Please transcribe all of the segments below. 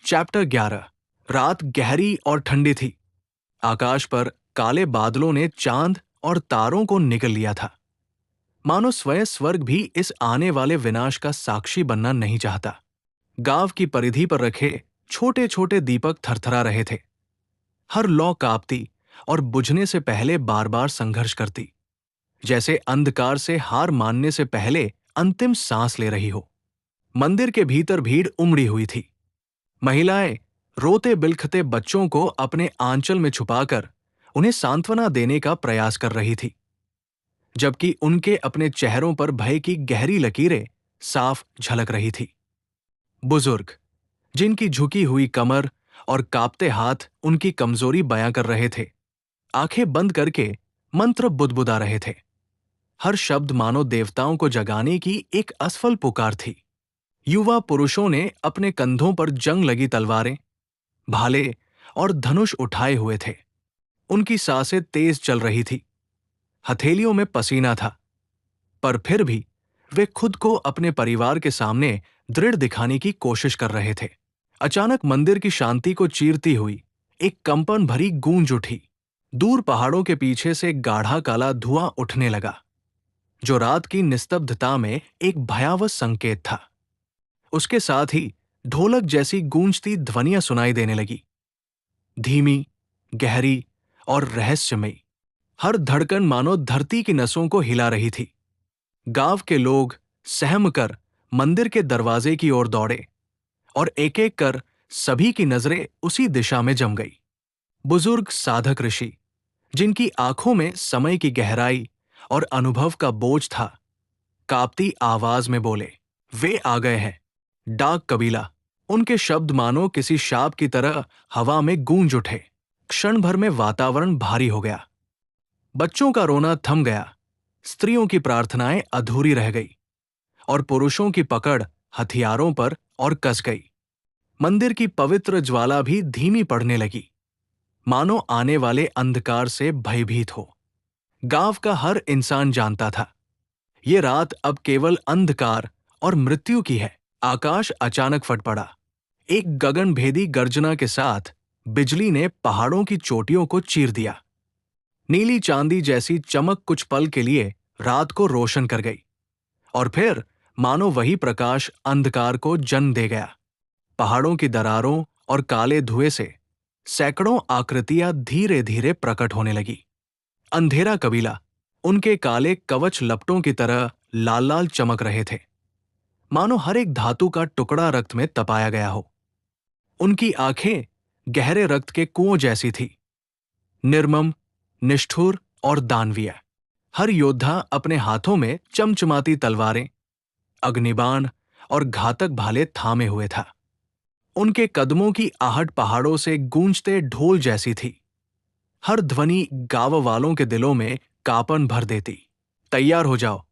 Chapter 11। रात गहरी और ठंडी थी। आकाश पर काले बादलों ने चांद और तारों को निगल लिया था। मानो स्वयं स्वर्ग भी इस आने वाले विनाश का साक्षी बनना नहीं चाहता। गांव की परिधि पर रखे छोटे छोटे दीपक थरथरा रहे थे। हर लौ कांपती और बुझने से पहले बार बार संघर्ष करती, जैसे अंधकार से हार मानने से पहले अंतिम सांस ले रही हो। मंदिर के भीतर भीड़ उमड़ी हुई थी। महिलाएं रोते बिलखते बच्चों को अपने आंचल में छुपाकर उन्हें सांत्वना देने का प्रयास कर रही थी, जबकि उनके अपने चेहरों पर भय की गहरी लकीरें साफ झलक रही थी। बुजुर्ग, जिनकी झुकी हुई कमर और कांपते हाथ उनकी कमजोरी बयां कर रहे थे, आंखें बंद करके मंत्र बुदबुदा रहे थे। हर शब्द मानो देवताओं को जगाने की एक असफल पुकार थी। युवा पुरुषों ने अपने कंधों पर जंग लगी तलवारें, भाले और धनुष उठाए हुए थे। उनकी सांसें तेज चल रही थी, हथेलियों में पसीना था, पर फिर भी वे खुद को अपने परिवार के सामने दृढ़ दिखाने की कोशिश कर रहे थे। अचानक मंदिर की शांति को चीरती हुई एक कंपन भरी गूंज उठी। दूर पहाड़ों के पीछे से गाढ़ा काला धुआं उठने लगा, जो रात की निस्तब्धता में एक भयावह संकेत था। उसके साथ ही ढोलक जैसी गूंजती ध्वनियां सुनाई देने लगी, धीमी, गहरी और रहस्यमयी। हर धड़कन मानो धरती की नसों को हिला रही थी। गांव के लोग सहम कर मंदिर के दरवाजे की ओर दौड़े और एक एक कर सभी की नजरें उसी दिशा में जम गई। बुजुर्ग साधक ऋषि, जिनकी आंखों में समय की गहराई और अनुभव का बोझ था, कांपती आवाज में बोले, वे आ गए हैं। डाक कबीला। उनके शब्द मानो किसी शाप की तरह हवा में गूंज उठे। क्षण भर में वातावरण भारी हो गया। बच्चों का रोना थम गया, स्त्रियों की प्रार्थनाएं अधूरी रह गई और पुरुषों की पकड़ हथियारों पर और कस गई। मंदिर की पवित्र ज्वाला भी धीमी पड़ने लगी, मानो आने वाले अंधकार से भयभीत हो। गांव का हर इंसान जानता था, ये रात अब केवल अंधकार और मृत्यु की है। आकाश अचानक फट पड़ा। एक गगनभेदी गर्जना के साथ बिजली ने पहाड़ों की चोटियों को चीर दिया। नीली चांदी जैसी चमक कुछ पल के लिए रात को रोशन कर गई, और फिर मानो वही प्रकाश अंधकार को जन्म दे गया। पहाड़ों की दरारों और काले धुएं से सैकड़ों आकृतियां धीरे धीरे प्रकट होने लगी। अंधेरा कबीला उनके काले कवच लपटों की तरह लाल लाल चमक रहे थे, मानो हर एक धातु का टुकड़ा रक्त में तपाया गया हो। उनकी आंखें गहरे रक्त के कुओं जैसी थी, निर्मम, निष्ठुर और दानवीय। हर योद्धा अपने हाथों में चमचमाती तलवारें, अग्निबाण और घातक भाले थामे हुए था। उनके कदमों की आहट पहाड़ों से गूंजते ढोल जैसी थी। हर ध्वनि गांव वालों के दिलों में कांपन भर देती। तैयार हो जाओ।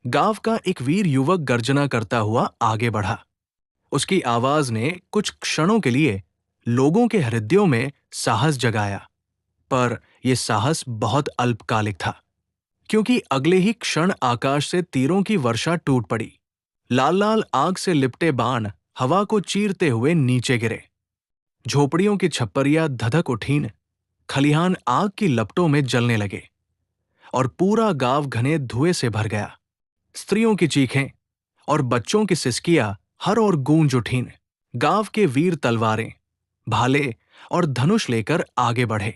गांव का एक वीर युवक गर्जना करता हुआ आगे बढ़ा। उसकी आवाज ने कुछ क्षणों के लिए लोगों के हृदयों में साहस जगाया, पर यह साहस बहुत अल्पकालिक था, क्योंकि अगले ही क्षण आकाश से तीरों की वर्षा टूट पड़ी। लाल लाल आग से लिपटे बाण हवा को चीरते हुए नीचे गिरे। झोपड़ियों की छप्परियां धधक उठीं, खलिहान आग की लपटों में जलने लगे और पूरा गांव घने धुएं से भर गया। स्त्रियों की चीखें और बच्चों की सिसकियां हर ओर गूंज उठीं। गांव के वीर तलवारें, भाले और धनुष लेकर आगे बढ़े।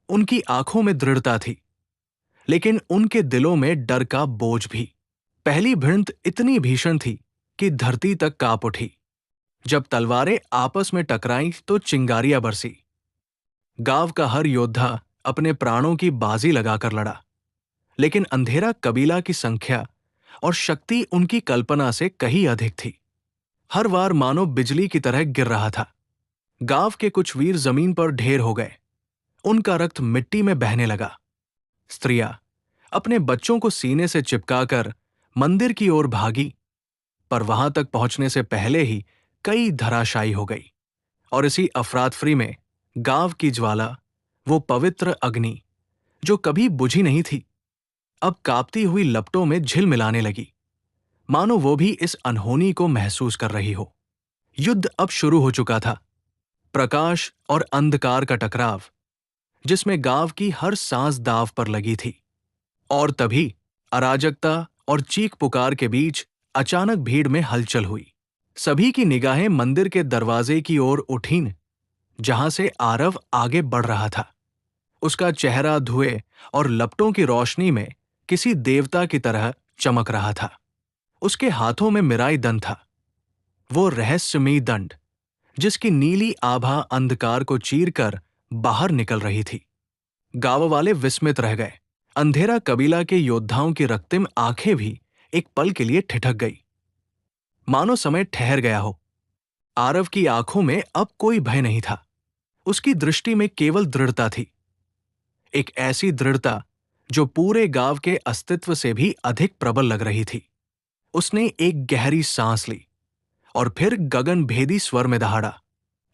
उनकी आंखों में दृढ़ता थी, लेकिन उनके दिलों में डर का बोझ भी। पहली भिड़ंत इतनी भीषण थी कि धरती तक कांप उठी। जब तलवारें आपस में टकराईं तो चिंगारियां बरसी। गांव का हर योद्धा अपने प्राणों की बाजी लगाकर लड़ा, लेकिन अंधेरा कबीला की संख्या और शक्ति उनकी कल्पना से कहीं अधिक थी। हर वार मानो बिजली की तरह गिर रहा था। गांव के कुछ वीर जमीन पर ढेर हो गए, उनका रक्त मिट्टी में बहने लगा। स्त्रियां अपने बच्चों को सीने से चिपकाकर मंदिर की ओर भागी, पर वहां तक पहुंचने से पहले ही कई धराशायी हो गई। और इसी अफरातफरी में गांव की ज्वाला, वो पवित्र अग्नि जो कभी बुझी नहीं थी, अब कांपती हुई लपटों में झिलमिलाने लगी, मानो वो भी इस अनहोनी को महसूस कर रही हो। युद्ध अब शुरू हो चुका था। प्रकाश और अंधकार का टकराव, जिसमें गांव की हर सांस दांव पर लगी थी। और तभी अराजकता और चीख पुकार के बीच अचानक भीड़ में हलचल हुई। सभी की निगाहें मंदिर के दरवाजे की ओर उठीं, जहां से आरव आगे बढ़ रहा था। उसका चेहरा धुएं और लपटों की रोशनी में किसी देवता की तरह चमक रहा था। उसके हाथों में मिराई दंड था, वो रहस्यमयी दंड जिसकी नीली आभा अंधकार को चीरकर बाहर निकल रही थी। गांव वाले विस्मित रह गए। अंधेरा कबीला के योद्धाओं की रक्तिम आंखें भी एक पल के लिए ठिठक गई, मानो समय ठहर गया हो। आरव की आंखों में अब कोई भय नहीं था। उसकी दृष्टि में केवल दृढ़ता थी, एक ऐसी दृढ़ता जो पूरे गांव के अस्तित्व से भी अधिक प्रबल लग रही थी। उसने एक गहरी सांस ली और फिर गगनभेदी स्वर में दहाड़ा,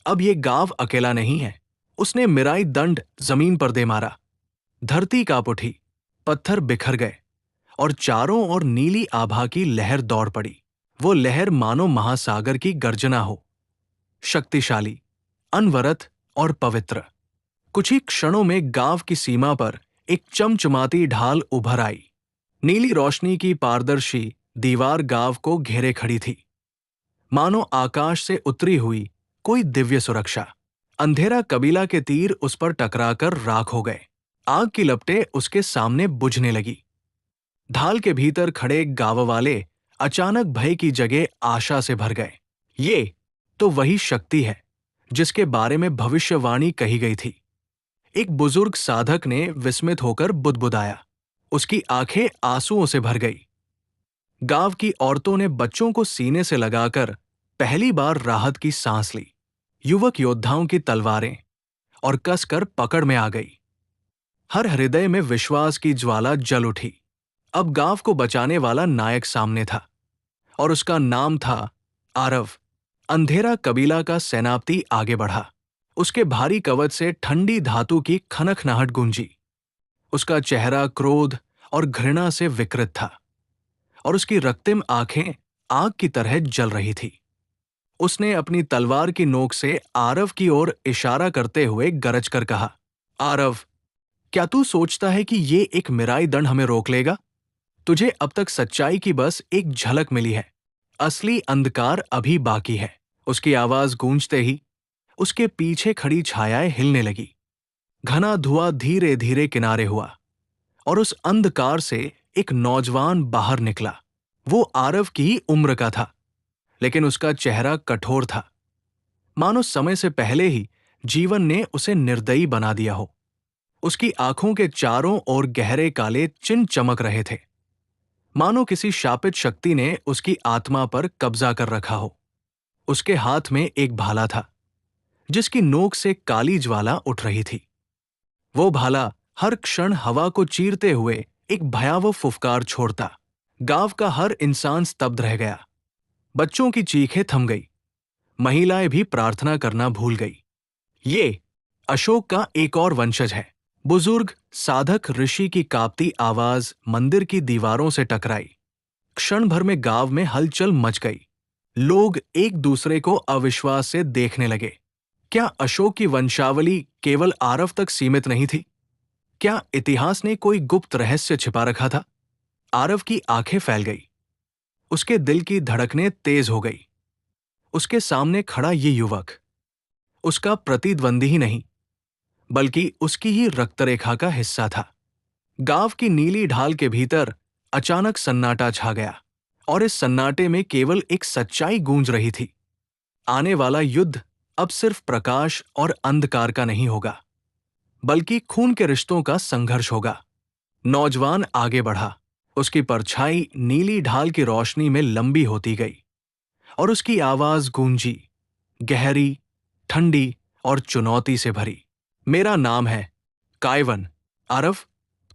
अब ये गांव अकेला नहीं है। उसने मिराई दंड जमीन पर दे मारा। धरती कांप उठी, पत्थर बिखर गए और चारों ओर नीली आभा की लहर दौड़ पड़ी। वो लहर मानो महासागर की गर्जना हो, शक्तिशाली, अनवरत और पवित्र। कुछ ही क्षणों में गांव की सीमा पर एक चमचमाती ढाल उभर आई। नीली रोशनी की पारदर्शी दीवार गांव को घेरे खड़ी थी, मानो आकाश से उतरी हुई कोई दिव्य सुरक्षा। अंधेरा कबीला के तीर उस पर टकराकर राख हो गए। आग की लपटें उसके सामने बुझने लगी। ढाल के भीतर खड़े गांव वाले अचानक भय की जगह आशा से भर गए। ये तो वही शक्ति है जिसके बारे में भविष्यवाणी कही गई थी। एक बुजुर्ग साधक ने विस्मित होकर बुदबुदाया। उसकी आंखें आंसुओं से भर गई। गांव की औरतों ने बच्चों को सीने से लगाकर पहली बार राहत की सांस ली। युवक योद्धाओं की तलवारें और कसकर पकड़ में आ गई। हर हृदय में विश्वास की ज्वाला जल उठी। अब गांव को बचाने वाला नायक सामने था और उसका नाम था आरव। अंधेरा कबीला का सेनापति आगे बढ़ा। उसके भारी कवच से ठंडी धातु की खनखनाहट गूंजी। उसका चेहरा क्रोध और घृणा से विकृत था और उसकी रक्तिम आंखें आग की तरह जल रही थी। उसने अपनी तलवार की नोक से आरव की ओर इशारा करते हुए गरज कर कहा, आरव, क्या तू सोचता है कि ये एक मिराई दंड हमें रोक लेगा? तुझे अब तक सच्चाई की बस एक झलक मिली है, असली अंधकार अभी बाकी है। उसकी आवाज गूंजते ही उसके पीछे खड़ी छायाएं हिलने लगी। घना धुआं धीरे धीरे किनारे हुआ और उस अंधकार से एक नौजवान बाहर निकला। वो आरव की ही उम्र का था, लेकिन उसका चेहरा कठोर था, मानो समय से पहले ही जीवन ने उसे निर्दयी बना दिया हो। उसकी आंखों के चारों ओर गहरे काले चिन्ह चमक रहे थे, मानो किसी शापित शक्ति ने उसकी आत्मा पर कब्जा कर रखा हो। उसके हाथ में एक भाला था, जिसकी नोक से काली ज्वाला उठ रही थी। वो भाला हर क्षण हवा को चीरते हुए एक भयावह फुफकार छोड़ता। गांव का हर इंसान स्तब्ध रह गया। बच्चों की चीखें थम गई, महिलाएं भी प्रार्थना करना भूल गई। ये अशोक का एक और वंशज है। बुजुर्ग साधक ऋषि की कांपती आवाज मंदिर की दीवारों से टकराई। क्षण भर में गांव में हलचल मच गई। लोग एक दूसरे को अविश्वास से देखने लगे। क्या अशोक की वंशावली केवल आरव तक सीमित नहीं थी? क्या इतिहास ने कोई गुप्त रहस्य छिपा रखा था? आरव की आंखें फैल गई। उसके दिल की धड़कनें तेज हो गई। उसके सामने खड़ा ये युवक उसका प्रतिद्वंदी ही नहीं, बल्कि उसकी ही रक्तरेखा का हिस्सा था। गांव की नीली ढाल के भीतर अचानक सन्नाटा छा गया और इस सन्नाटे में केवल एक सच्चाई गूंज रही थी। आने वाला युद्ध अब सिर्फ प्रकाश और अंधकार का नहीं होगा, बल्कि खून के रिश्तों का संघर्ष होगा। नौजवान आगे बढ़ा। उसकी परछाई नीली ढाल की रोशनी में लंबी होती गई और उसकी आवाज गूंजी, गहरी, ठंडी और चुनौती से भरी। मेरा नाम है कायवन। आरव,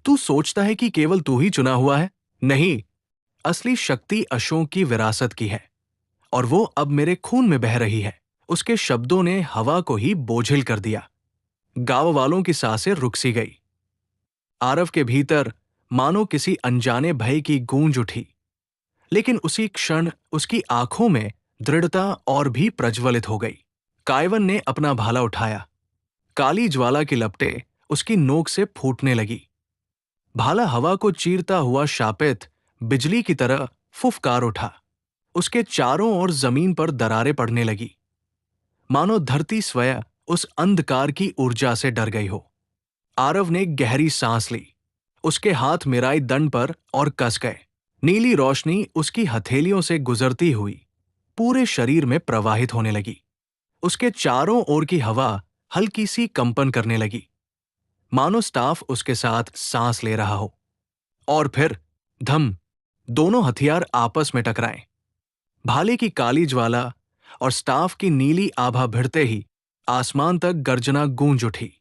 तू सोचता है कि केवल तू ही चुना हुआ है? नहीं, असली शक्ति अशोक की विरासत की है और वो अब मेरे खून में बह रही है। उसके शब्दों ने हवा को ही बोझिल कर दिया। गांव वालों की सांसें रुक सी गई। आरव के भीतर मानो किसी अनजाने भय की गूंज उठी, लेकिन उसी क्षण उसकी आंखों में दृढ़ता और भी प्रज्वलित हो गई। कायवन ने अपना भाला उठाया। काली ज्वाला की लपटें उसकी नोक से फूटने लगी। भाला हवा को चीरता हुआ शापित बिजली की तरह फुफकार उठा। उसके चारों ओर जमीन पर दरारें पड़ने लगी, मानो धरती स्वयं उस अंधकार की ऊर्जा से डर गई हो। आरव ने गहरी सांस ली। उसके हाथ मिराई दंड पर और कस गए। नीली रोशनी उसकी हथेलियों से गुजरती हुई पूरे शरीर में प्रवाहित होने लगी। उसके चारों ओर की हवा हल्की सी कंपन करने लगी, मानो स्टाफ उसके साथ सांस ले रहा हो। और फिर धम, दोनों हथियार आपस में टकराए। भाले की काली ज्वाला और स्टाफ की नीली आभा भिड़ते ही आसमान तक गर्जना गूंज उठी।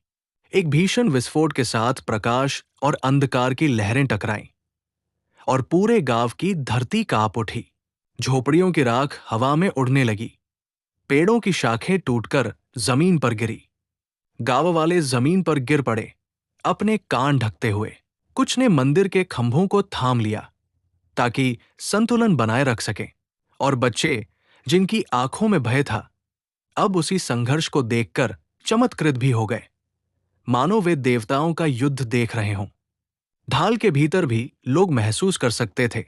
एक भीषण विस्फोट के साथ प्रकाश और अंधकार की लहरें टकराईं और पूरे गांव की धरती कांप उठी। झोपड़ियों की राख हवा में उड़ने लगी। पेड़ों की शाखें टूटकर जमीन पर गिरी। गांव वाले जमीन पर गिर पड़े, अपने कान ढकते हुए। कुछ ने मंदिर के खंभों को थाम लिया ताकि संतुलन बनाए रख सकें, और बच्चे, जिनकी आंखों में भय था, अब उसी संघर्ष को देखकर चमत्कृत भी हो गए, मानो वे देवताओं का युद्ध देख रहे हों। ढाल के भीतर भी लोग महसूस कर सकते थे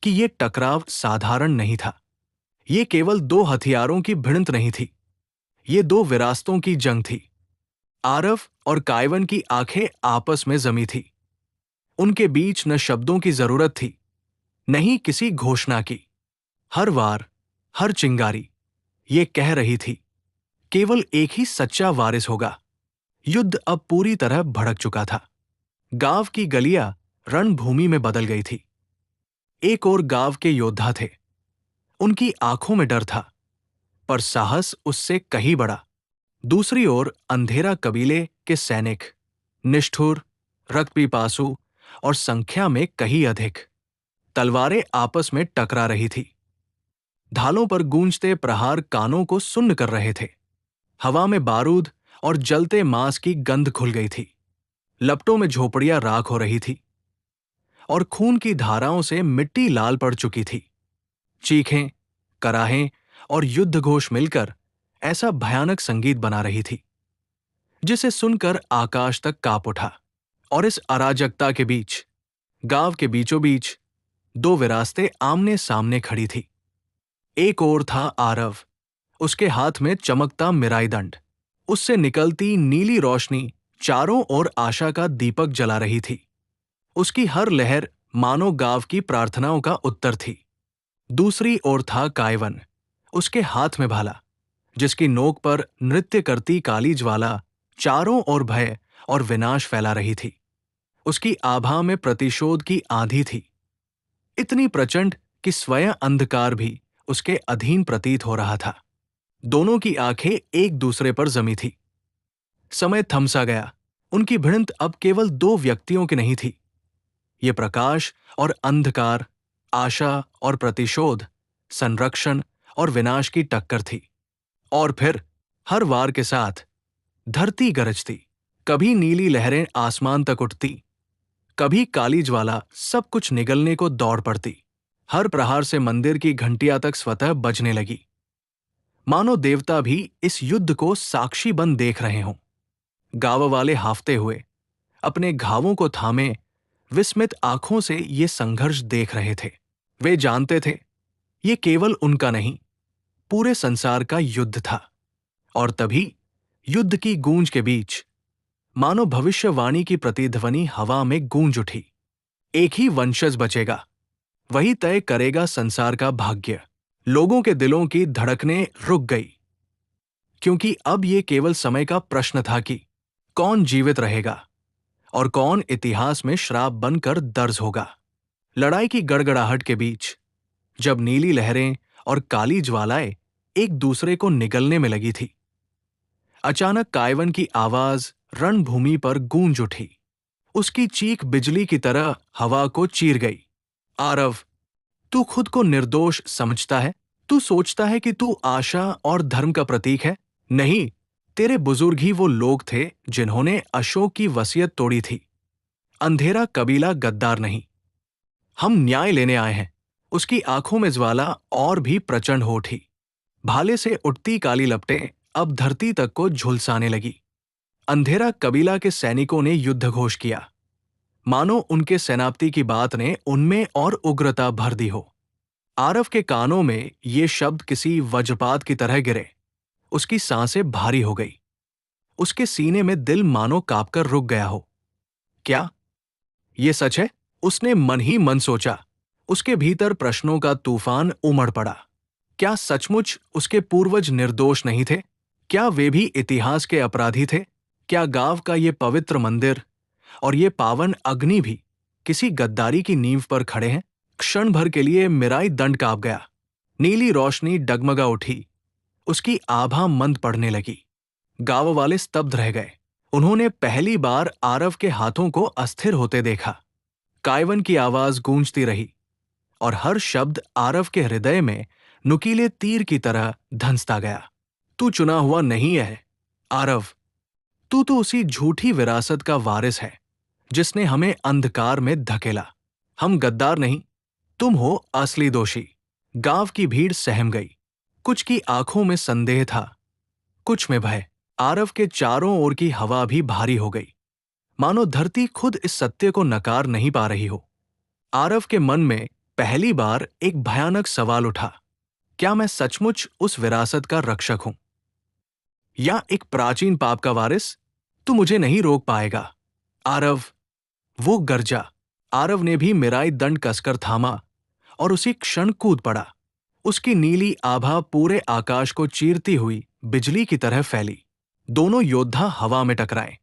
कि ये टकराव साधारण नहीं था। ये केवल दो हथियारों की भिड़ंत नहीं थी, ये दो विरासतों की जंग थी। आरव और कायवन की आंखें आपस में जमी थी। उनके बीच न शब्दों की जरूरत थी, न ही किसी घोषणा की। हर वार, हर चिंगारी ये कह रही थी, केवल एक ही सच्चा वारिस होगा। युद्ध अब पूरी तरह भड़क चुका था। गांव की गलियां रणभूमि में बदल गई थी। एक ओर गांव के योद्धा थे, उनकी आंखों में डर था, पर साहस उससे कहीं बड़ा। दूसरी ओर अंधेरा कबीले के सैनिक, निष्ठुर, रक्तपिपासु और संख्या में कहीं अधिक। तलवारें आपस में टकरा रही थी। ढालों पर गूंजते प्रहार कानों को सुन्न कर रहे थे। हवा में बारूद और जलते मांस की गंध घुल गई थी। लपटों में झोपड़ियां राख हो रही थी और खून की धाराओं से मिट्टी लाल पड़ चुकी थी। चीखें, कराहें और युद्ध घोष मिलकर ऐसा भयानक संगीत बना रही थी, जिसे सुनकर आकाश तक कांप उठा। और इस अराजकता के बीच, गांव के बीचों बीच, दो विरासतें आमने सामने खड़ी थी। एक ओर था आरव, उसके हाथ में चमकता मिराई दंड। उससे निकलती नीली रोशनी चारों ओर आशा का दीपक जला रही थी। उसकी हर लहर मानो गांव की प्रार्थनाओं का उत्तर थी। दूसरी ओर था कायवन, उसके हाथ में भाला, जिसकी नोक पर नृत्य करती काली ज्वाला चारों ओर भय और विनाश फैला रही थी। उसकी आभा में प्रतिशोध की आंधी थी, इतनी प्रचंड कि स्वयं अंधकार भी उसके अधीन प्रतीत हो रहा था। दोनों की आंखें एक दूसरे पर जमी थी। समय थमसा गया। उनकी भिड़ंत अब केवल दो व्यक्तियों की नहीं थी। ये प्रकाश और अंधकार, आशा और प्रतिशोध, संरक्षण और विनाश की टक्कर थी। और फिर हर वार के साथ धरती गरजती। कभी नीली लहरें आसमान तक उठती, कभी काली ज्वाला सब कुछ निगलने को दौड़ पड़ती। हर प्रहार से मंदिर की घंटियां तक स्वतः बजने लगी, मानो देवता भी इस युद्ध को साक्षी बन देख रहे हों। गांव वाले हाफते हुए, अपने घावों को थामे, विस्मित आंखों से ये संघर्ष देख रहे थे। वे जानते थे, ये केवल उनका नहीं, पूरे संसार का युद्ध था। और तभी युद्ध की गूंज के बीच मानो भविष्यवाणी की प्रतिध्वनि हवा में गूंज उठी। एक ही वंशज बचेगा, वही तय करेगा संसार का भाग्य। लोगों के दिलों की धड़कनें रुक गई, क्योंकि अब ये केवल समय का प्रश्न था कि कौन जीवित रहेगा और कौन इतिहास में श्राप बनकर दर्ज होगा। लड़ाई की गड़गड़ाहट के बीच, जब नीली लहरें और काली ज्वालाएं एक दूसरे को निगलने में लगी थी, अचानक कायवन की आवाज रणभूमि पर गूंज उठी। उसकी चीख बिजली की तरह हवा को चीर गई। आरव, तू खुद को निर्दोष समझता है? तू सोचता है कि तू आशा और धर्म का प्रतीक है? नहीं, तेरे बुजुर्ग ही वो लोग थे जिन्होंने अशोक की वसीयत तोड़ी थी। अंधेरा कबीला गद्दार नहीं, हम न्याय लेने आए हैं। उसकी आंखों में ज्वाला और भी प्रचंड हो उठी। भाले से उठती काली लपटें अब धरती तक को झुलसाने लगी। अंधेरा कबीला के सैनिकों ने युद्ध घोष किया, मानो उनके सेनापति की बात ने उनमें और उग्रता भर दी हो। आरव के कानों में ये शब्द किसी वज्रपात की तरह गिरे। उसकी सांसें भारी हो गई। उसके सीने में दिल मानो कांपकर रुक गया हो। क्या ये सच है? उसने मन ही मन सोचा। उसके भीतर प्रश्नों का तूफान उमड़ पड़ा। क्या सचमुच उसके पूर्वज निर्दोष नहीं थे? क्या वे भी इतिहास के अपराधी थे? क्या गांव का ये पवित्र मंदिर और ये पावन अग्नि भी किसी गद्दारी की नींव पर खड़े हैं? क्षण भर के लिए मिराई दंड कांप गया। नीली रोशनी डगमगा उठी। उसकी आभा मंद पड़ने लगी। गांव वाले स्तब्ध रह गए। उन्होंने पहली बार आरव के हाथों को अस्थिर होते देखा। कायवन की आवाज गूंजती रही और हर शब्द आरव के हृदय में नुकीले तीर की तरह धंसता गया। तू चुना हुआ नहीं है आरव। तू तो उसी झूठी विरासत का वारिस है जिसने हमें अंधकार में धकेला। हम गद्दार नहीं, तुम हो असली दोषी। गांव की भीड़ सहम गई। कुछ की आंखों में संदेह था, कुछ में भय। आरव के चारों ओर की हवा भी भारी हो गई, मानो धरती खुद इस सत्य को नकार नहीं पा रही हो। आरव के मन में पहली बार एक भयानक सवाल उठा, क्या मैं सचमुच उस विरासत का रक्षक हूं या एक प्राचीन पाप का वारिस? तू मुझे नहीं रोक पाएगा आरव। वो गर्जा। आरव ने भी मिराई दंड कसकर थामा और उसी क्षण कूद पड़ा। उसकी नीली आभा पूरे आकाश को चीरती हुई बिजली की तरह फैली। दोनों योद्धा हवा में टकराए।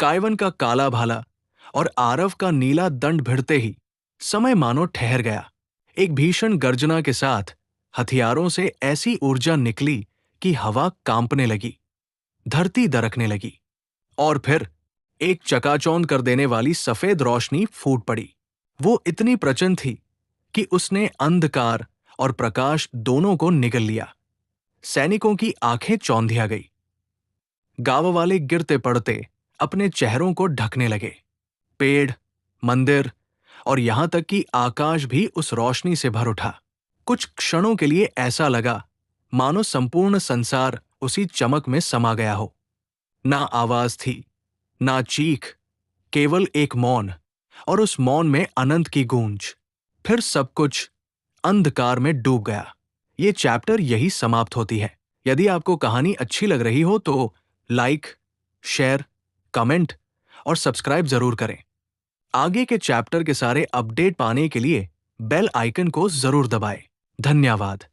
कायवन का काला भाला और आरव का नीला दंड भिड़ते ही समय मानो ठहर गया। एक भीषण गर्जना के साथ हथियारों से ऐसी ऊर्जा निकली कि हवा कांपने लगी, धरती दरकने लगी और फिर एक चकाचौंध कर देने वाली सफेद रोशनी फूट पड़ी। वो इतनी प्रचंड थी कि उसने अंधकार और प्रकाश दोनों को निगल लिया। सैनिकों की आंखें चौंधिया गई। गांव वाले गिरते पड़ते अपने चेहरों को ढकने लगे। पेड़, मंदिर और यहां तक कि आकाश भी उस रोशनी से भर उठा। कुछ क्षणों के लिए ऐसा लगा मानो संपूर्ण संसार उसी चमक में समा गया हो। ना आवाज थी, ना चीख, केवल एक मौन, और उस मौन में अनंत की गूंज। फिर सब कुछ अंधकार में डूब गया। ये चैप्टर यही समाप्त होती है। यदि आपको कहानी अच्छी लग रही हो तो लाइक, शेयर, कमेंट और सब्सक्राइब जरूर करें। आगे के चैप्टर के सारे अपडेट पाने के लिए बेल आइकन को जरूर दबाएं। धन्यवाद।